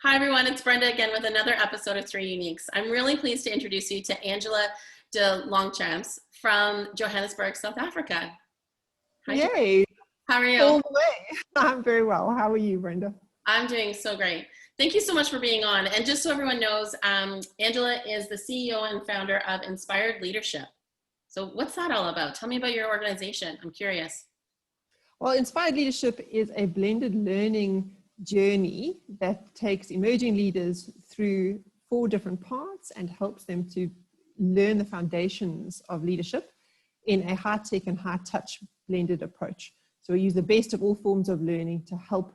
Hi everyone, it's Brenda again with another episode of Three Uniques. I'm really pleased to introduce you to Angela de Longchamps from Johannesburg, South Africa. Hi, Yay! how are you? All the way. I'm very well. How are you, Brenda? I'm doing so great. Thank you so much for being on. And just so everyone knows, Angela is the CEO and founder of Inspired Leadership. So what's that all about? Tell me about your organization. I'm curious. Well, Inspired Leadership is a blended learning journey that takes emerging leaders through 4 different parts and helps them to learn the foundations of leadership in a high-tech and high-touch blended approach. So we use the best of all forms of learning to help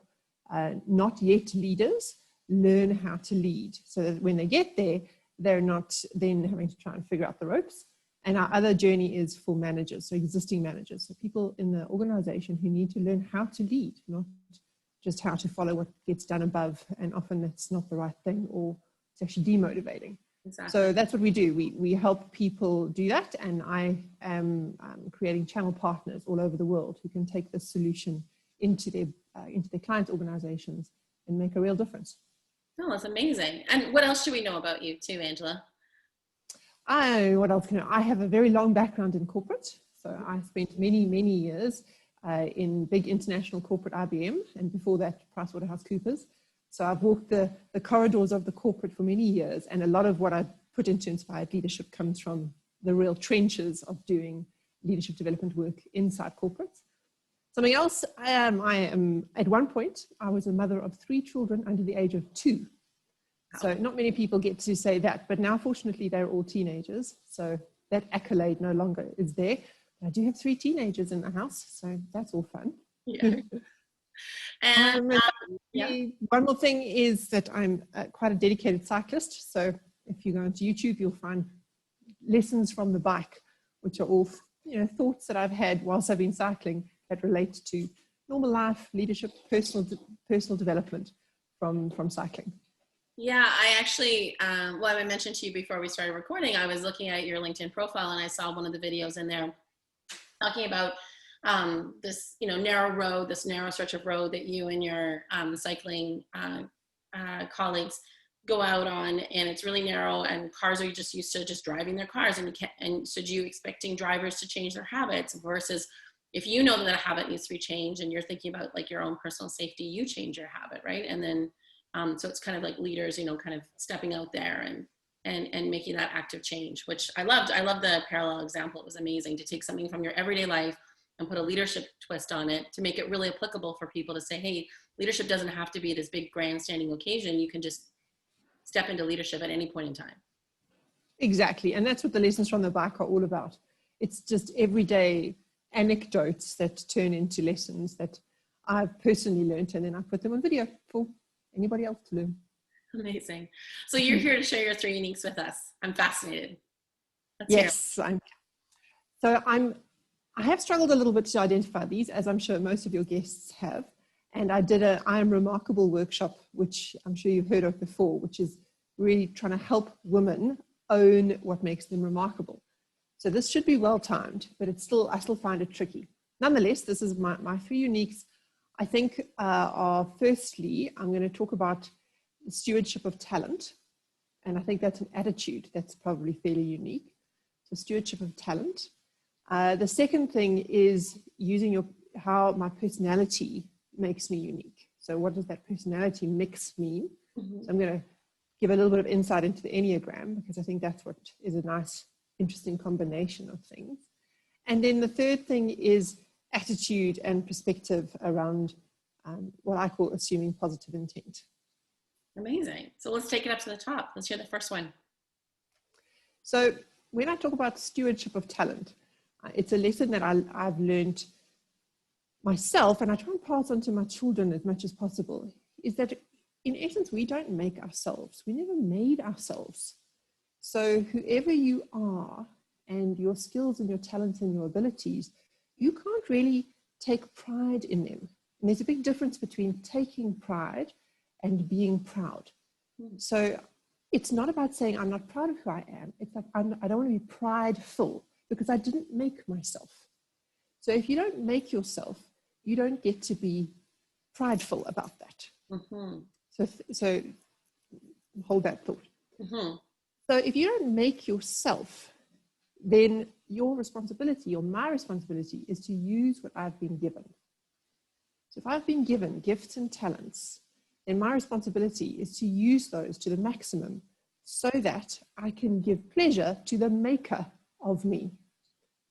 not yet leaders learn how to lead, so that when they get there, they're not then having to try and figure out the ropes. And our other journey is for managers, so existing managers, so people in the organization who need to learn how to lead, not just how to follow what gets done above, and often it's not the right thing or it's actually demotivating. Exactly. So that's what we do. We help people do that, and I am creating channel partners all over the world who can take this solution into their clients' organizations and make a real difference. Oh, that's amazing. And what else should we know about you too, Angela? What else can I have a very long background in corporate. So I spent many years in big international corporate IBM, and before that PricewaterhouseCoopers. So I've walked the corridors of the corporate for many years, and a lot of what I put into Inspired Leadership comes from the real trenches of doing leadership development work inside corporates. Something else, I am at one point, I was a mother of 3 children under the age of 2. So not many people get to say that, but now fortunately they're all teenagers. So that accolade no longer is there. I do have 3 teenagers in the house, so that's all fun. Yeah. And one more thing is that I'm quite a dedicated cyclist. So if you go onto YouTube, you'll find lessons from the bike, which are all thoughts that I've had whilst I've been cycling that relate to normal life, leadership, personal development from cycling. Yeah, I actually, well, I mentioned to you before we started recording, I was looking at your LinkedIn profile and I saw one of the videos in there talking about this, narrow road, this narrow stretch of road that you and your cycling colleagues go out on, and it's really narrow, and cars are just used to just driving their cars, and so do you expecting drivers to change their habits versus if you know that a habit needs to be changed and you're thinking about like your own personal safety, you change your habit, right? And then so it's kind of like leaders, kind of stepping out there and making that active change, which I loved. I love the parallel example. It was amazing to take something from your everyday life and put a leadership twist on it to make it really applicable for people to say, hey, leadership doesn't have to be this big grandstanding occasion. You can just step into leadership at any point in time. Exactly. And that's what the lessons from the bike are all about. It's just everyday anecdotes that turn into lessons that I've personally learned, and then I put them on video for anybody else to learn. Amazing. So you're here to share your 3 uniques with us. I'm fascinated. Yes, I have struggled a little bit to identify these, as I'm sure most of your guests have. And I did a I Am Remarkable workshop, which I'm sure you've heard of before, which is really trying to help women own what makes them remarkable. So this should be well timed, but I still find it tricky. Nonetheless, this is my 3 uniques. I think are firstly, I'm going to talk about the stewardship of talent. And I think that's an attitude that's probably fairly unique. So stewardship of talent. The second thing is using how my personality makes me unique. So what does that personality mix mean? Mm-hmm. So I'm going to give a little bit of insight into the Enneagram, because I think that's what is a nice, interesting combination of things. And then the third thing is attitude and perspective around what I call assuming positive intent. Amazing. So let's take it up to the top. Let's hear the first one. So when I talk about stewardship of talent, it's a lesson that I've learned myself, and I try and pass on to my children as much as possible, is that in essence, we don't make ourselves. We never made ourselves. So whoever you are and your skills and your talents and your abilities, you can't really take pride in them. And there's a big difference between taking pride and being proud. So it's not about saying, I'm not proud of who I am. It's like, I don't want to be prideful because I didn't make myself. So if you don't make yourself, you don't get to be prideful about that. Mm-hmm. So hold that thought. Mm-hmm. So if you don't make yourself, then your responsibility, or my responsibility, is to use what I've been given. So if I've been given gifts and talents, then my responsibility is to use those to the maximum so that I can give pleasure to the maker of me.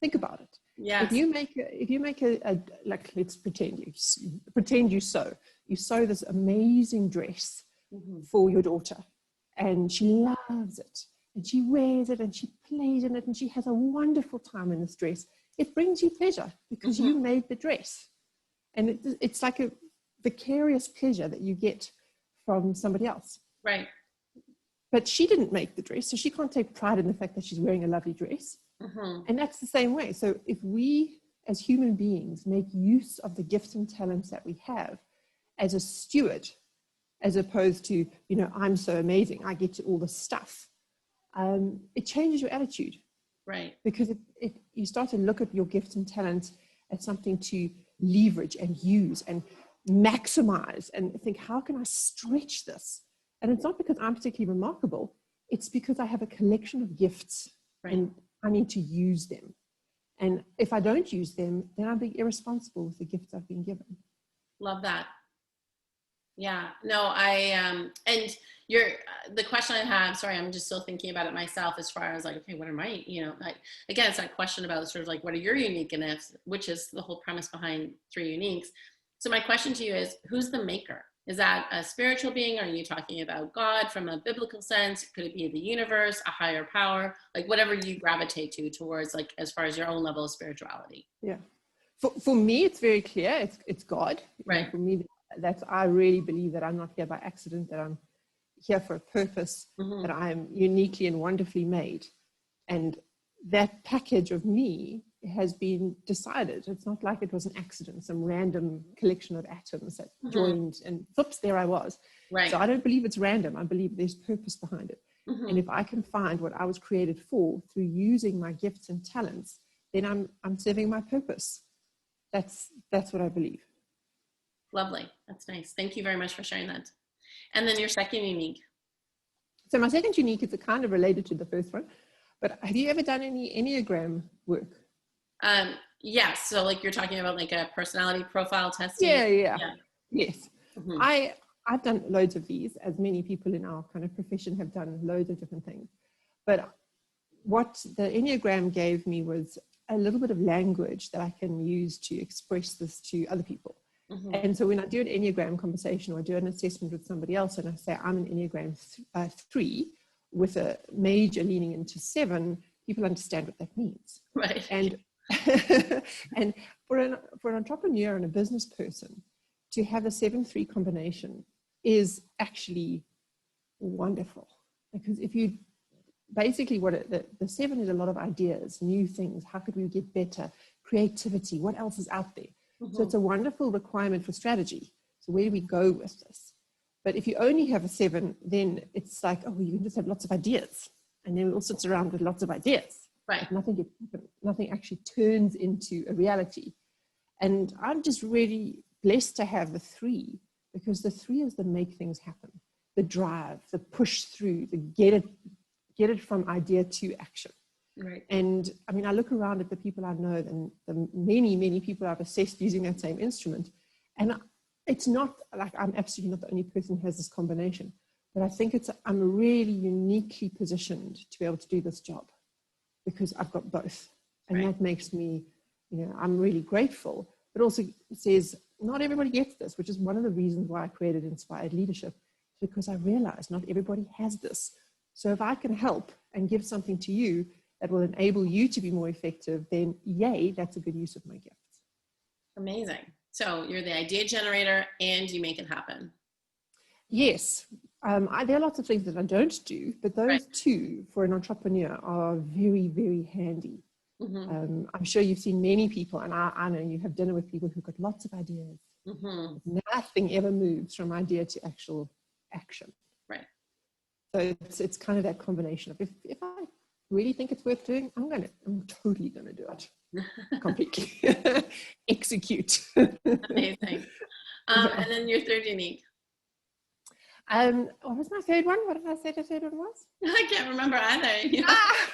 Think about it. Yes. If you make a like, let's pretend you sew this amazing dress Mm-hmm. for your daughter, and she loves it, and she wears it, and she plays in it, and she has a wonderful time in this dress. It brings you pleasure because Mm-hmm. you made the dress. And it's like a vicarious pleasure that you get from somebody else. Right. But she didn't make the dress, so she can't take pride in the fact that she's wearing a lovely dress. Mm-hmm. And that's the same way. So if we, as human beings, make use of the gifts and talents that we have as a steward, as opposed to, I'm so amazing, I get to all this stuff, it changes your attitude. Right. Because you start to look at your gifts and talents as something to leverage and use and maximize, and think, how can I stretch this? And it's not because I'm particularly remarkable, it's because I have a collection of gifts, right. and I need to use them. And if I don't use them, then I'm being irresponsible with the gifts I've been given. Love that. Yeah, no, and the question I have, sorry, I'm just still thinking about it myself, as far as like, okay, what am I, like, again, it's that question about sort of like, what are your unique gifts, which is the whole premise behind Three Uniques. So my question to you is, who's the maker? Is that a spiritual being? Are you talking about God from a biblical sense? Could it be the universe, a higher power, like whatever you gravitate towards, like as far as your own level of spirituality? Yeah. For me, it's very clear. It's God. Right. For me, I really believe that I'm not here by accident, that I'm here for a purpose, mm-hmm. that I'm uniquely and wonderfully made. And that package of me has been decided. It's not like it was an accident, some random collection of atoms that mm-hmm. joined and whoops, there I was. Right. So I don't believe it's random. I believe there's purpose behind it. Mm-hmm. And if I can find what I was created for through using my gifts and talents, then I'm serving my purpose. That's what I believe. Lovely. That's nice. Thank you very much for sharing that. And then your second unique. So my second unique is kind of related to the first one, but have you ever done any Enneagram work? Yes. So like you're talking about like a personality profile testing. Yeah. Yes. Mm-hmm. I've done loads of these, as many people in our kind of profession have done loads of different things. But what the Enneagram gave me was a little bit of language that I can use to express this to other people. Mm-hmm. And so when I do an Enneagram conversation, or I do an assessment with somebody else, and I say I'm an Enneagram 3 with a major leaning into 7, people understand what that means. Right. And and for an entrepreneur and a business person, to have a 7-3 combination is actually wonderful, because if you basically the 7 is a lot of ideas, new things. How could we get better? Creativity. What else is out there? Mm-hmm. So it's a wonderful requirement for strategy. So where do we go with this? But if you only have a 7, then it's like, oh, you can just have lots of ideas, and then we all sit around with lots of ideas. Right. Nothing actually turns into a reality. And I'm just really blessed to have the 3, because the 3 is the make things happen, the drive, the push through, the get it from idea to action. Right. And I mean, I look around at the people I know, and the many people I've assessed using that same instrument, and it's not like I'm absolutely not the only person who has this combination, but I think I'm really uniquely positioned to be able to do this job, because I've got both. And that makes me, I'm really grateful, but also says not everybody gets this, which is one of the reasons why I created Inspired Leadership, because I realized not everybody has this. So if I can help and give something to you that will enable you to be more effective, then yay, that's a good use of my gifts. Amazing. So you're the idea generator and you make it happen. Yes. There are lots of things that I don't do, but those 2 for an entrepreneur are very, very handy. Mm-hmm. I'm sure you've seen many people, and I know you have dinner with people who've got lots of ideas. Mm-hmm. Nothing ever moves from idea to actual action. Right. So it's kind of that combination of if I really think it's worth doing, I'm totally going to do it. Completely. Execute. Amazing. And then your third unique. What was my third one? What did I say the third one was? I can't remember either. You know? Ah!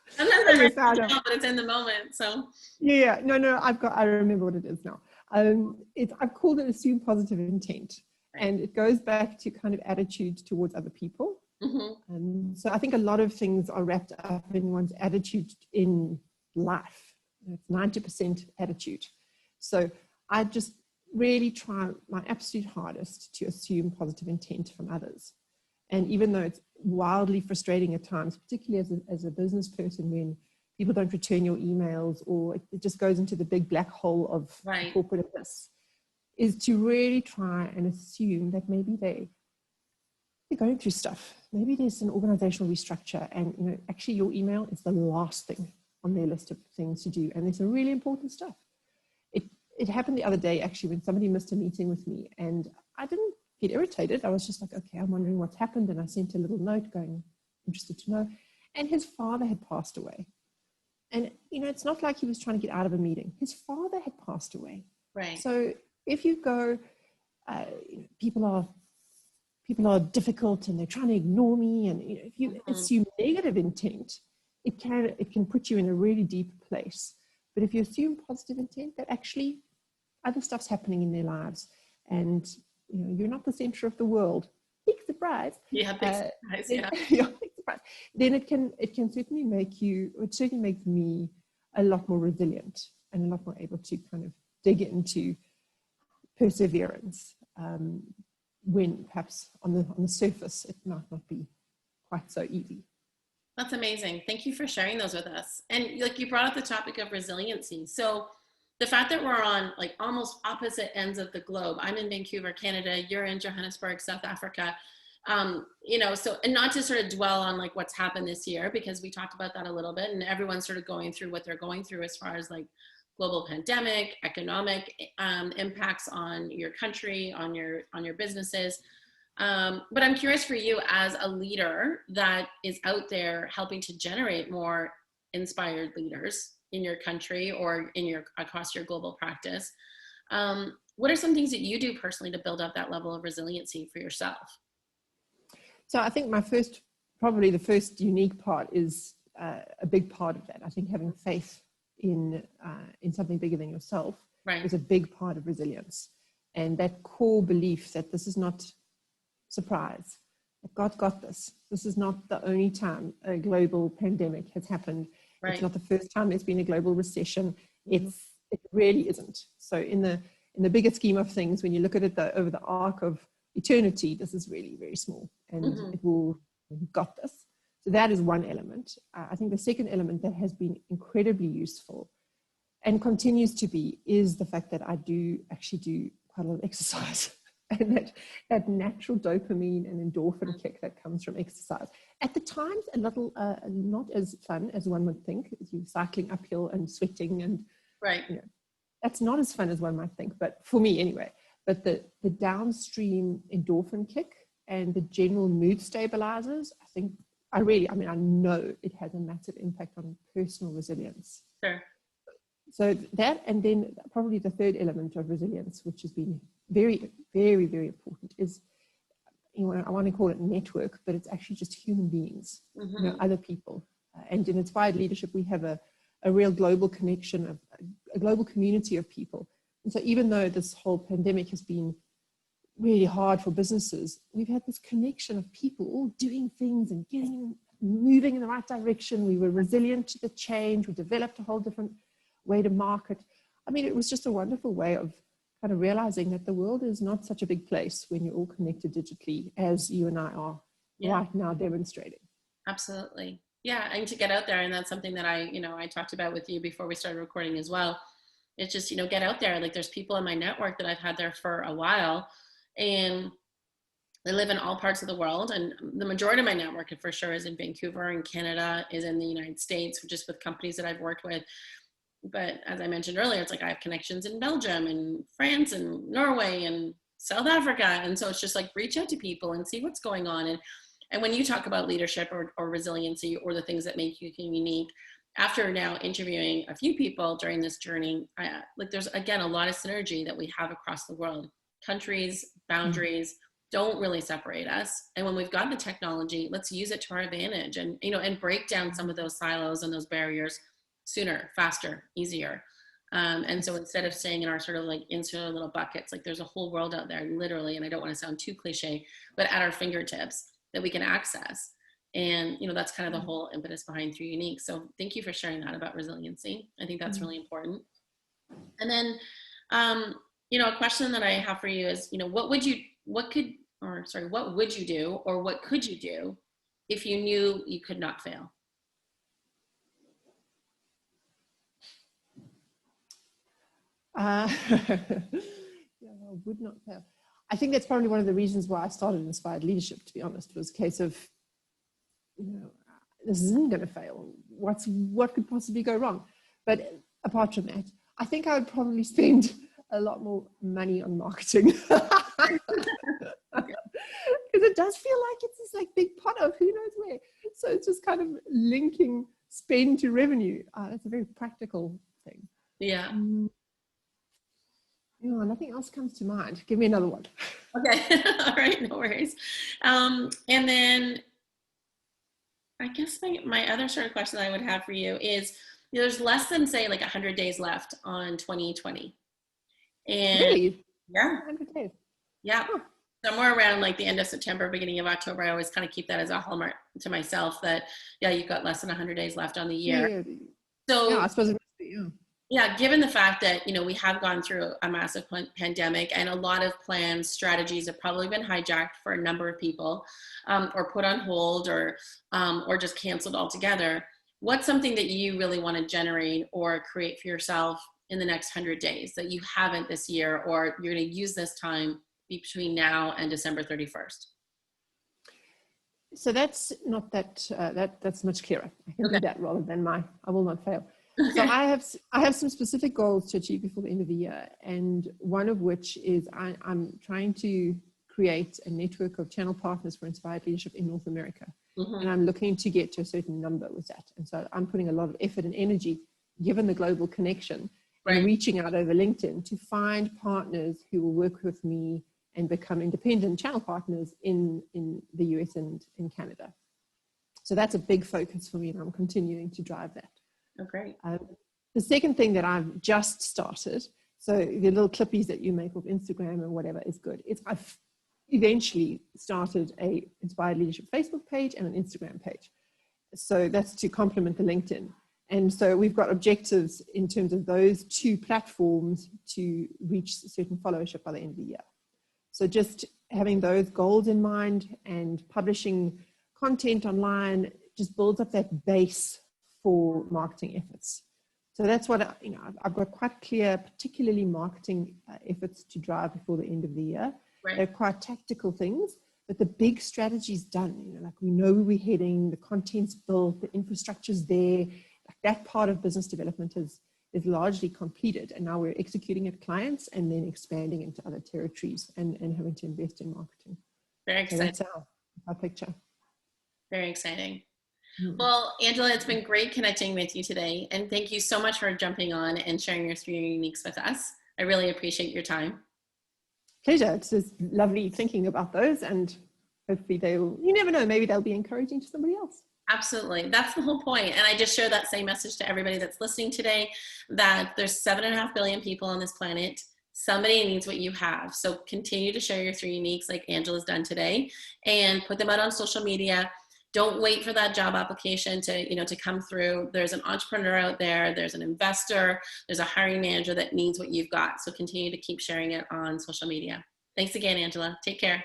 Sometimes I write it down, but it's in the moment. So Yeah, no, I remember what it is now. I've called it assume positive intent. right. And it goes back to kind of attitude towards other people. Mm-hmm. So I think a lot of things are wrapped up in one's attitude in life. It's 90% attitude. So I just really try my absolute hardest to assume positive intent from others. And even though it's wildly frustrating at times, particularly as a business person, when people don't return your emails or it just goes into the big black hole of Right. corporate abyss, is to really try and assume that maybe they're going through stuff. Maybe there's an organizational restructure and actually your email is the last thing on their list of things to do. And there's some really important stuff. It happened the other day, actually, when somebody missed a meeting with me and I didn't get irritated. I was just like, okay, I'm wondering what's happened. And I sent a little note going, interested to know. And his father had passed away. And, it's not like he was trying to get out of a meeting. His father had passed away. Right. So if you go, people are difficult and they're trying to ignore me. And if you assume negative intent, it can put you in a really deep place. But if you assume positive intent, that actually other stuff's happening in their lives, and you're not the center of the world. Big surprise. Yeah, big surprise. Yeah. Yeah, big surprise. Then it can certainly it certainly makes me a lot more resilient and a lot more able to kind of dig into perseverance when perhaps on the surface it might not be quite so easy. That's amazing. Thank you for sharing those with us. And like you brought up the topic of resiliency. So the fact that we're on like almost opposite ends of the globe. I'm in Vancouver, Canada. You're in Johannesburg, South Africa. So, and not to sort of dwell on like what's happened this year, because we talked about that a little bit and everyone's sort of going through what they're going through as far as like global pandemic, economic impacts on your country, on your businesses. But I'm curious for you as a leader that is out there helping to generate more inspired leaders in your country or across your global practice. What are some things that you do personally to build up that level of resiliency for yourself? So I think probably the first unique part is a big part of that. I think having faith in something bigger than yourself is a big part of resilience. And that core belief that this is not surprise, that God got this. This is not the only time a global pandemic has happened. Right. It's not the first time there's been a global recession. It really isn't. So in the bigger scheme of things, when you look at it over the arc of eternity, this is really very small, and we've got this. So that is one element. I think the second element that has been incredibly useful and continues to be is the fact that I do actually do quite a lot of exercise. And that natural dopamine and endorphin kick that comes from exercise. At the times, a little not as fun as one would think. You cycling uphill and sweating, and that's not as fun as one might think. But for me, anyway. But the downstream endorphin kick and the general mood stabilizers, I know it has a massive impact on personal resilience. Sure. So that, and then probably the third element of resilience, which has been very, very, very important, is, I want to call it network, but it's actually just human beings, other people. And in Inspired Leadership, we have a real global connection of a global community of people. And so even though this whole pandemic has been really hard for businesses, we've had this connection of people all doing things and moving in the right direction. We were resilient to the change. We developed a whole different way to market. I mean, it was just a wonderful way of kind of realizing that the world is not such a big place when you're all connected digitally, as you and I are right now demonstrating. Absolutely. Yeah. And to get out there. And that's something that I talked about with you before we started recording as well. It's just, get out there. Like there's people in my network that I've had there for a while, and they live in all parts of the world. And the majority of my network for sure is in Vancouver, and Canada is in the United States, just with companies that I've worked with. But as I mentioned earlier, it's like I have connections in Belgium and France and Norway and South Africa. And so it's just like reach out to people and see what's going on. And when you talk about leadership or resiliency or the things that make you unique, after now interviewing a few people during this journey, there's again a lot of synergy that we have across the world. Countries, boundaries don't really separate us. And when we've got the technology, let's use it to our advantage, and, you know, and break down some of those silos and those barriers sooner, faster, easier. And so instead of staying in our sort of like insular little buckets, like there's a whole world out there, literally, and I don't want to sound too cliche, but at our fingertips that we can access. And, you know, that's kind of the whole impetus behind 3 Unique. So thank you for sharing that about resiliency. I think that's really important. And then, you know, a question that I have for you is, you know, what would you do, or what could you do if you knew you could not fail? Yeah, I would not fail. I think that's probably one of the reasons why I started Inspired Leadership, to be honest. It was a case of, you know, this isn't going to fail. What could possibly go wrong? But apart from that, I think I would probably spend a lot more money on marketing. Because it does feel like it's this like big pot of who knows where. So it's just kind of linking spend to revenue. It's a very practical thing. Yeah. No, nothing else comes to mind. Give me another one. Okay. All right. No worries. And then I guess my other sort of question I would have for you is, you know, there's less than, say, like 100 days left on 2020. And really? Yeah. 100 days. Yeah. Huh. Somewhere around like the end of September, beginning of October, I always kind of keep that as a hallmark to myself that, yeah, you've got less than 100 days left on the year. Yeah. So Yeah, I suppose it must be, yeah. Yeah, given the fact that, you know, we have gone through a massive pandemic, and a lot of plans, strategies have probably been hijacked for a number of people, or put on hold, or just canceled altogether. What's something that you really want to generate or create for yourself in the next 100 days that you haven't this year, or you're going to use this time between now and December 31st? So that's not that, that's much clearer. I can do that rather than I will not fail. So I have some specific goals to achieve before the end of the year, and one of which is I'm trying to create a network of channel partners for Inspired Leadership in North America, and I'm looking to get to a certain number with that. And so I'm putting a lot of effort and energy, given the global connection, and reaching out over LinkedIn to find partners who will work with me and become independent channel partners in the US and in Canada. So that's a big focus for me, and I'm continuing to drive that. Oh, great. The second thing that I've just started, so the little clippies that you make with Instagram and whatever is good. I've eventually started a Inspired Leadership Facebook page and an Instagram page. So that's to complement the LinkedIn. And so we've got objectives in terms of those 2 platforms to reach certain followership by the end of the year. So just having those goals in mind and publishing content online just builds up that base for marketing efforts. So that's what, you know, I've got quite clear, particularly marketing efforts to drive before the end of the year. They're quite tactical things, but the big strategy's done. You know, like we know where we're heading, the content's built, the infrastructure's there. Like that part of business development is largely completed, and now we're executing at clients and then expanding into other territories and having to invest in marketing. Very exciting. So that's our picture. Very exciting. Well, Angela, it's been great connecting with you today. And thank you so much for jumping on and sharing your 3 Uniques with us. I really appreciate your time. Pleasure. It's just lovely thinking about those, and hopefully you never know, maybe they'll be encouraging to somebody else. Absolutely. That's the whole point. And I just share that same message to everybody that's listening today, that there's 7.5 billion people on this planet. Somebody needs what you have. So continue to share your 3 Uniques like Angela's done today, and put them out on social media. Don't wait for that job application to come through. There's an entrepreneur out there, there's an investor, there's a hiring manager that needs what you've got. So continue to keep sharing it on social media. Thanks again, Angela. Take care.